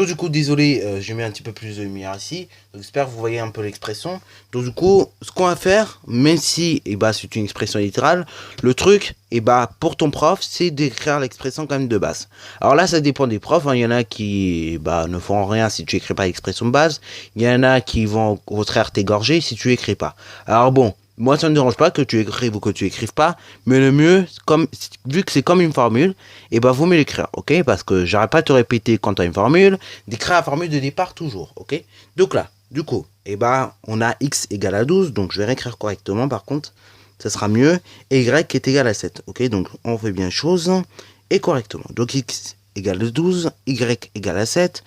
Donc du coup, désolé, j'ai mis un petit peu plus de lumière ici. Donc j'espère que vous voyez un peu l'expression. Donc du coup, ce qu'on va faire, même si c'est une expression littérale, le truc, pour ton prof, c'est d'écrire l'expression quand même de base. Alors là, ça dépend des profs. Il y en a qui ne font rien si tu écris pas l'expression de base. Il y en a qui vont au contraire t'égorger si tu écris pas. Alors bon, moi, ça ne me dérange pas que tu écrives ou que tu écrives pas, mais le mieux, vu que c'est comme une formule, vaut mieux l'écrire, ok? Parce que j'arrête pas de te répéter quand tu as une formule, d'écrire la formule de départ toujours, ok? Donc là, du coup, on a x égale à 12, donc je vais réécrire correctement par contre, ça sera mieux, et y est égal à 7, ok? Donc on fait bien chose et correctement. Donc x égale à 12, y égale à 7.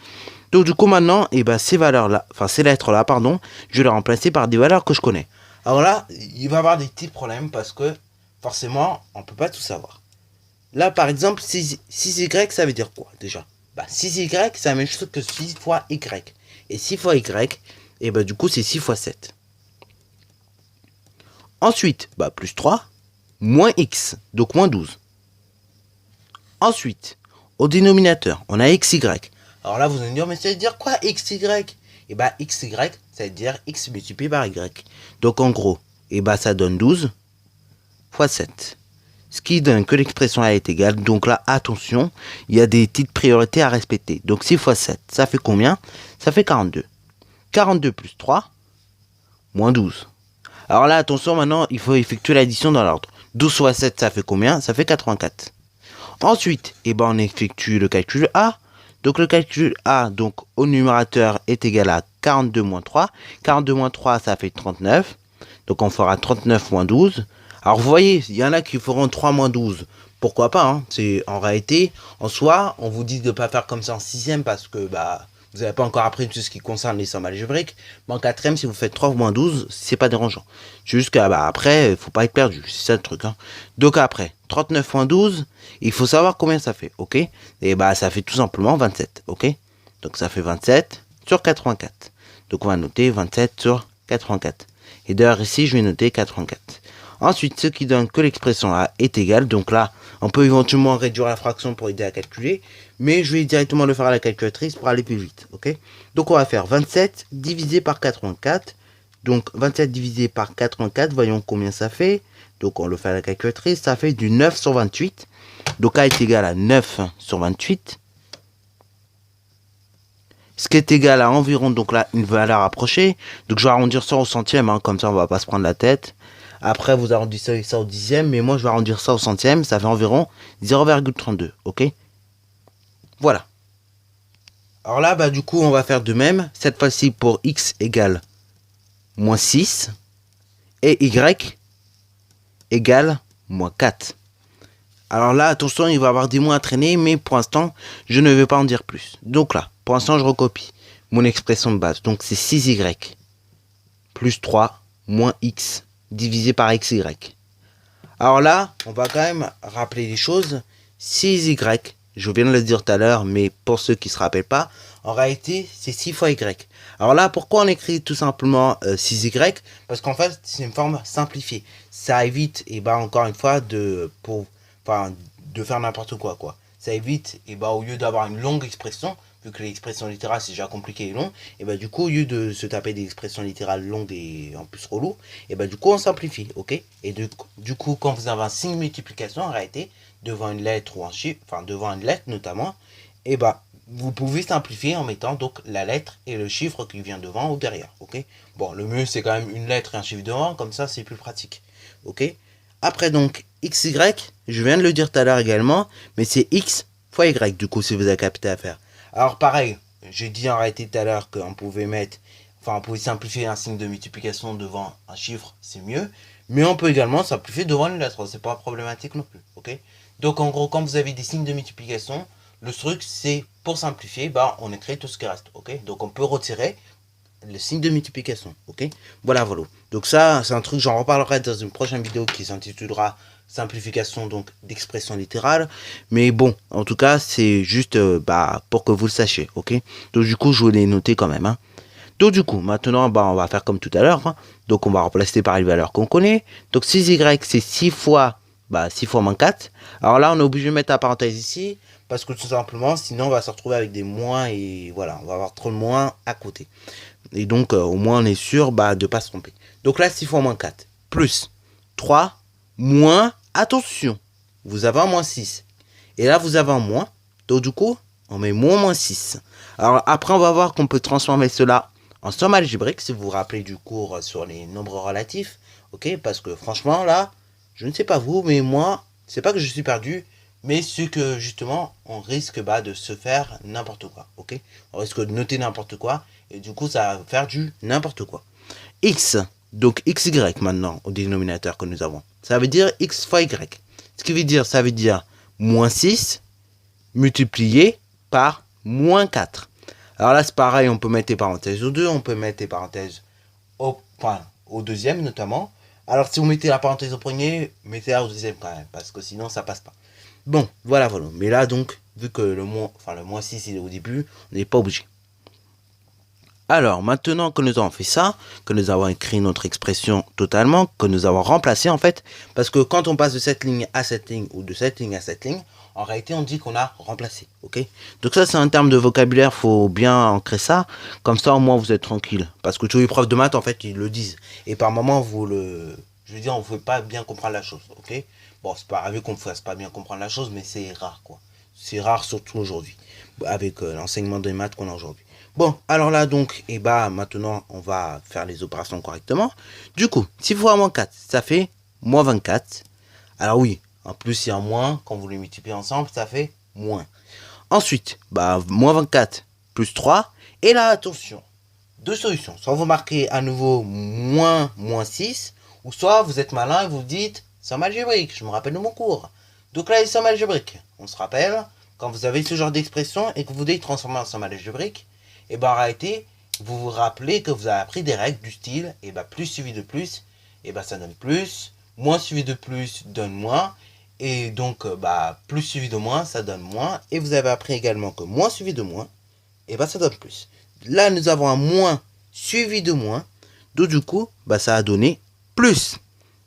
Donc du coup maintenant, ces valeurs-là, enfin ces lettres-là, pardon, je vais les remplacer par des valeurs que je connais. Alors là, il va y avoir des petits problèmes parce que forcément, on ne peut pas tout savoir. Là, par exemple, 6y, ça veut dire quoi déjà 6y, c'est la même chose que 6 fois y. Et 6 fois y, du coup, c'est 6 fois 7. Ensuite, plus 3, moins x, donc moins 12. Ensuite, au dénominateur, on a xy. Alors là, vous allez me dire, mais ça veut dire quoi xy xy, ça veut dire x multiplié par y. Donc en gros, ça donne 12 fois 7. Ce qui donne que l'expression A est égale. Donc là, attention, il y a des petites priorités à respecter. Donc 6 fois 7, ça fait combien? Ça fait 42. 42 plus 3, moins 12. Alors là, attention, maintenant, il faut effectuer l'addition dans l'ordre. 12 fois 7, ça fait combien? Ça fait 84. Ensuite, on effectue le calcul A. Donc le calcul A, donc au numérateur, est égal à 42 moins 3. 42 moins 3, ça fait 39. Donc on fera 39 moins 12. Alors vous voyez, il y en a qui feront 3 moins 12. Pourquoi pas, hein? C'est en réalité, en soi, on vous dit de ne pas faire comme ça en 6e parce que vous n'avez pas encore appris tout ce qui concerne les sommes algébriques. Mais en 4e, si vous faites 3 moins 12, c'est pas dérangeant. C'est juste qu'après, il faut pas être perdu. C'est ça le truc. Hein. Donc après, 39 moins 12, il faut savoir combien ça fait, ok? Et ça fait tout simplement 27, ok? Donc ça fait 27 sur 84. Donc on va noter 27 sur 84. Et d'ailleurs ici, je vais noter 84. Ensuite, ce qui donne que l'expression A est égale. Donc là, on peut éventuellement réduire la fraction pour aider à calculer. Mais je vais directement le faire à la calculatrice pour aller plus vite, ok? Donc on va faire 27 divisé par 84. Donc 27 divisé par 84, voyons combien ça fait. Donc on le fait à la calculatrice, ça fait du 9 sur 28. Donc A est égal à 9 sur 28. Ce qui est égal à environ, donc là, une valeur approchée. Donc je vais arrondir ça au centième, hein, comme ça on va pas se prendre la tête. Après vous arrondissez ça au dixième, mais moi je vais arrondir ça au centième, ça fait environ 0,32, ok? Voilà. Alors là, du coup, on va faire de même. Cette fois-ci pour x égale moins 6 et y égale moins 4. Alors là, attention, il va y avoir des mots à traîner, mais pour l'instant, je ne vais pas en dire plus. Donc là, pour l'instant, je recopie mon expression de base. Donc c'est 6y plus 3 moins x divisé par xy. Alors là, on va quand même rappeler les choses. 6y, je viens de le dire tout à l'heure, mais pour ceux qui ne se rappellent pas, en réalité, c'est 6 fois y. Alors là, pourquoi on écrit tout simplement 6y? Parce qu'en fait, c'est une forme simplifiée. Ça évite, encore une fois, de faire n'importe quoi, Ça évite, au lieu d'avoir une longue expression, vu que l'expression littérale c'est déjà compliqué et long, du coup, au lieu de se taper des expressions littérales longues et en plus relou, du coup, on simplifie, ok? Et du coup, quand vous avez un signe de multiplication, en réalité, devant une lettre ou un chiffre, devant une lettre notamment, vous pouvez simplifier en mettant donc la lettre et le chiffre qui vient devant ou derrière, ok? Bon, le mieux c'est quand même une lettre et un chiffre devant, comme ça c'est plus pratique, ok? Après donc, xy, je viens de le dire tout à l'heure également, mais c'est x fois y, du coup, si vous avez capté à faire. Alors pareil, j'ai dit en réalité tout à l'heure qu'on pouvait on pouvait simplifier un signe de multiplication devant un chiffre, c'est mieux, mais on peut également simplifier devant une lettre, c'est pas problématique non plus, ok? Donc en gros, quand vous avez des signes de multiplication, le truc c'est, pour simplifier, on écrit tout ce qui reste, ok? Donc on peut retirer le signe de multiplication, ok? Voilà. Donc ça, c'est un truc, j'en reparlerai dans une prochaine vidéo qui s'intitulera simplification donc d'expression littérale. Mais bon, en tout cas, c'est juste pour que vous le sachiez, ok? Donc du coup, je voulais noter quand même, hein. Donc du coup, maintenant, on va faire comme tout à l'heure, hein. Donc on va remplacer par les valeurs qu'on connaît. Donc 6y, c'est 6 fois moins 4. Alors là, on est obligé de mettre la parenthèse ici, parce que tout simplement, sinon on va se retrouver avec des moins et voilà, on va avoir trop de moins à côté. Et donc, au moins, on est sûr de ne pas se tromper. Donc là, 6 fois moins 4, plus 3, moins, attention, vous avez un moins 6. Et là, vous avez un moins. Donc du coup, on met moins 6. Alors après, on va voir qu'on peut transformer cela en somme algébrique, si vous vous rappelez du cours sur les nombres relatifs. Ok, parce que franchement, là, je ne sais pas vous, mais moi, c'est pas que je suis perdu, mais c'est que justement, on risque de se faire n'importe quoi. Ok, on risque de noter n'importe quoi, et du coup, ça va faire du n'importe quoi. X, donc xy maintenant, au dénominateur que nous avons. Ça veut dire x fois y. Ce qui veut dire, ça veut dire moins 6 multiplié par moins 4. Alors là, c'est pareil, on peut mettre des parenthèses au 2, on peut mettre des parenthèses au deuxième notamment. Alors si vous mettez la parenthèse au premier, mettez-la au deuxième quand même, parce que sinon ça passe pas. Bon, voilà. Mais là donc, vu que le moins 6 il est au début, on n'est pas obligé. Alors, maintenant que nous avons fait ça, que nous avons écrit notre expression totalement, que nous avons remplacé en fait, parce que quand on passe de cette ligne à cette ligne, ou de cette ligne à cette ligne, en réalité on dit qu'on a remplacé, ok? Donc ça c'est un terme de vocabulaire, faut bien ancrer ça, comme ça au moins vous êtes tranquille. Parce que tous les profs de maths en fait ils le disent, et par moment je veux dire on ne peut pas bien comprendre la chose, ok? Bon, c'est pas grave qu'on ne fasse pas bien comprendre la chose, mais c'est rare quoi. C'est rare surtout aujourd'hui, avec l'enseignement des maths qu'on a aujourd'hui. Bon, alors là donc, maintenant on va faire les opérations correctement. Du coup, 6 fois moins 4, ça fait moins 24. Alors oui, en plus il y a un moins, quand vous les multipliez ensemble, ça fait moins. Ensuite, moins 24 plus 3. Et là, attention, deux solutions. Soit vous marquez à nouveau moins 6, ou soit vous êtes malin et vous dites somme algébrique, je me rappelle de mon cours. Donc là, les sommes algébriques, on se rappelle, quand vous avez ce genre d'expression et que vous voulez transformer en somme algébrique, et en réalité, vous vous rappelez que vous avez appris des règles du style, plus suivi de plus, ça donne plus, moins suivi de plus donne moins, et donc plus suivi de moins, ça donne moins, et vous avez appris également que moins suivi de moins, ça donne plus. Là, nous avons un moins suivi de moins, donc du coup, ça a donné plus.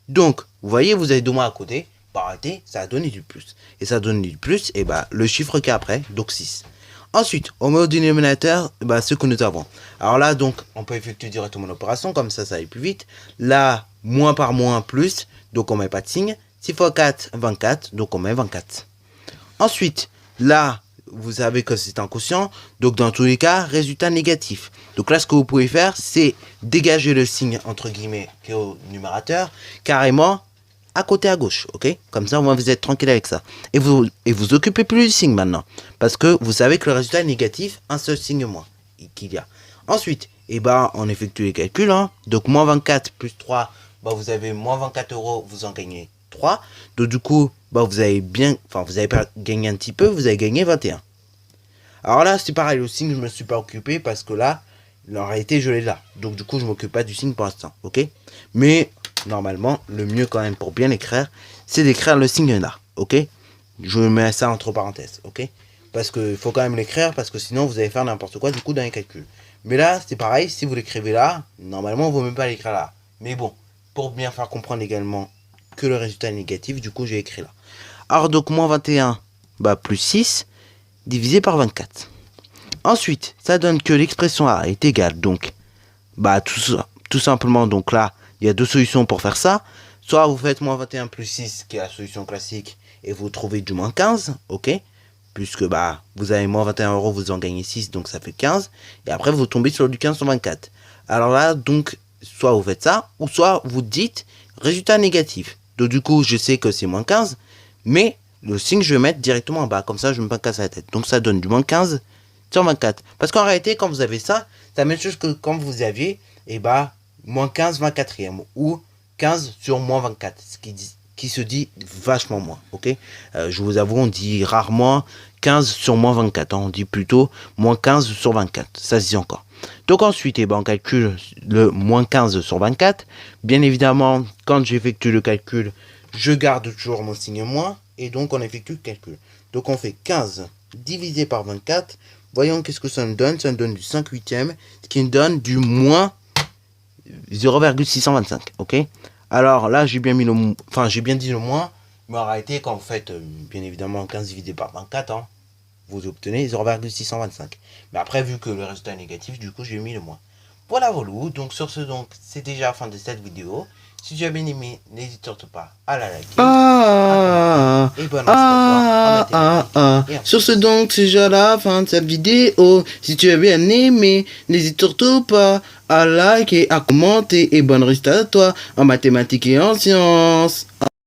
Donc, vous voyez, vous avez deux moins à côté, arrêtez, ça a donné du plus. Et ça a donné du plus, le chiffre qui est après, donc 6. Ensuite, on met au dénominateur ce que nous avons. Alors là, donc, on peut effectuer directement l'opération, comme ça aille plus vite. Là, moins par moins, plus, donc on met pas de signe. 6 fois 4, 24, donc on met 24. Ensuite, là, vous savez que c'est un quotient, donc dans tous les cas, résultat négatif. Donc là, ce que vous pouvez faire, c'est dégager le signe, entre guillemets, qui est au numérateur, carrément à côté à gauche, ok? Comme ça, au moins, vous êtes tranquille avec ça. Et vous occupez plus du signe maintenant. Parce que vous savez que le résultat est négatif, un seul signe moins qu'il y a. Ensuite, on effectue les calculs. Hein. Donc, moins 24 plus 3, vous avez moins 24 €, vous en gagnez 3. Donc, du coup, vous avez pas gagné un petit peu, vous avez gagné 21. Alors là, c'est pareil, le signe, je me suis pas occupé parce que là, en réalité, je l'ai là. Donc, du coup, je m'occupe pas du signe pour l'instant, ok? Mais normalement, le mieux quand même pour bien l'écrire, c'est d'écrire le signe là, ok? Je mets ça entre parenthèses, ok? Parce qu'il faut quand même l'écrire, parce que sinon vous allez faire n'importe quoi du coup dans les calculs. Mais là, c'est pareil, si vous l'écrivez là, normalement, il ne vaut même pas l'écrire là. Mais bon, pour bien faire comprendre également que le résultat est négatif, du coup, j'ai écrit là. Alors, donc, moins 21, plus 6, divisé par 24. Ensuite, ça donne que l'expression A est égale, donc, tout simplement, donc là, il y a deux solutions pour faire ça. Soit vous faites moins 21 plus 6, qui est la solution classique, et vous trouvez du moins 15, ok? Puisque vous avez moins 21 €, vous en gagnez 6, donc ça fait 15. Et après, vous tombez sur du 15 sur 24. Alors là, donc, soit vous faites ça, ou soit vous dites résultat négatif. Donc du coup, je sais que c'est moins 15, mais le signe, je vais mettre directement en bas. Comme ça, je ne me pas casser la tête. Donc ça donne du moins 15 sur 24. Parce qu'en réalité, quand vous avez ça, c'est la même chose que quand vous aviez, moins 15 24e, ou 15 sur moins 24, ce qui se dit vachement moins, ok? Je vous avoue, on dit rarement 15 sur moins 24, hein, on dit plutôt moins 15 sur 24, ça se dit encore. Donc ensuite, on calcule le moins 15 sur 24. Bien évidemment, quand j'effectue le calcul, je garde toujours mon signe moins, et donc on effectue le calcul. Donc on fait 15 divisé par 24, voyons qu'est-ce que ça me donne, ça me donne du 5 huitièmes, ce qui me donne du moins 0,625, ok? Alors là, j'ai bien dit le moins, mais en réalité, quand vous faites, bien évidemment, 15 divisé par 24, hein, vous obtenez 0,625. Mais après, vu que le résultat est négatif, du coup, j'ai mis le moins. Voilà, voilà. Donc, sur ce, donc, c'est déjà la fin de cette vidéo. Si tu as bien aimé, n'hésite surtout pas à la liker. Et bonne reste à toi. Sur ce donc, c'est déjà la fin de cette vidéo. Si tu as bien aimé, n'hésite surtout pas à liker, à commenter. Et bonne reste à toi en mathématiques et en sciences.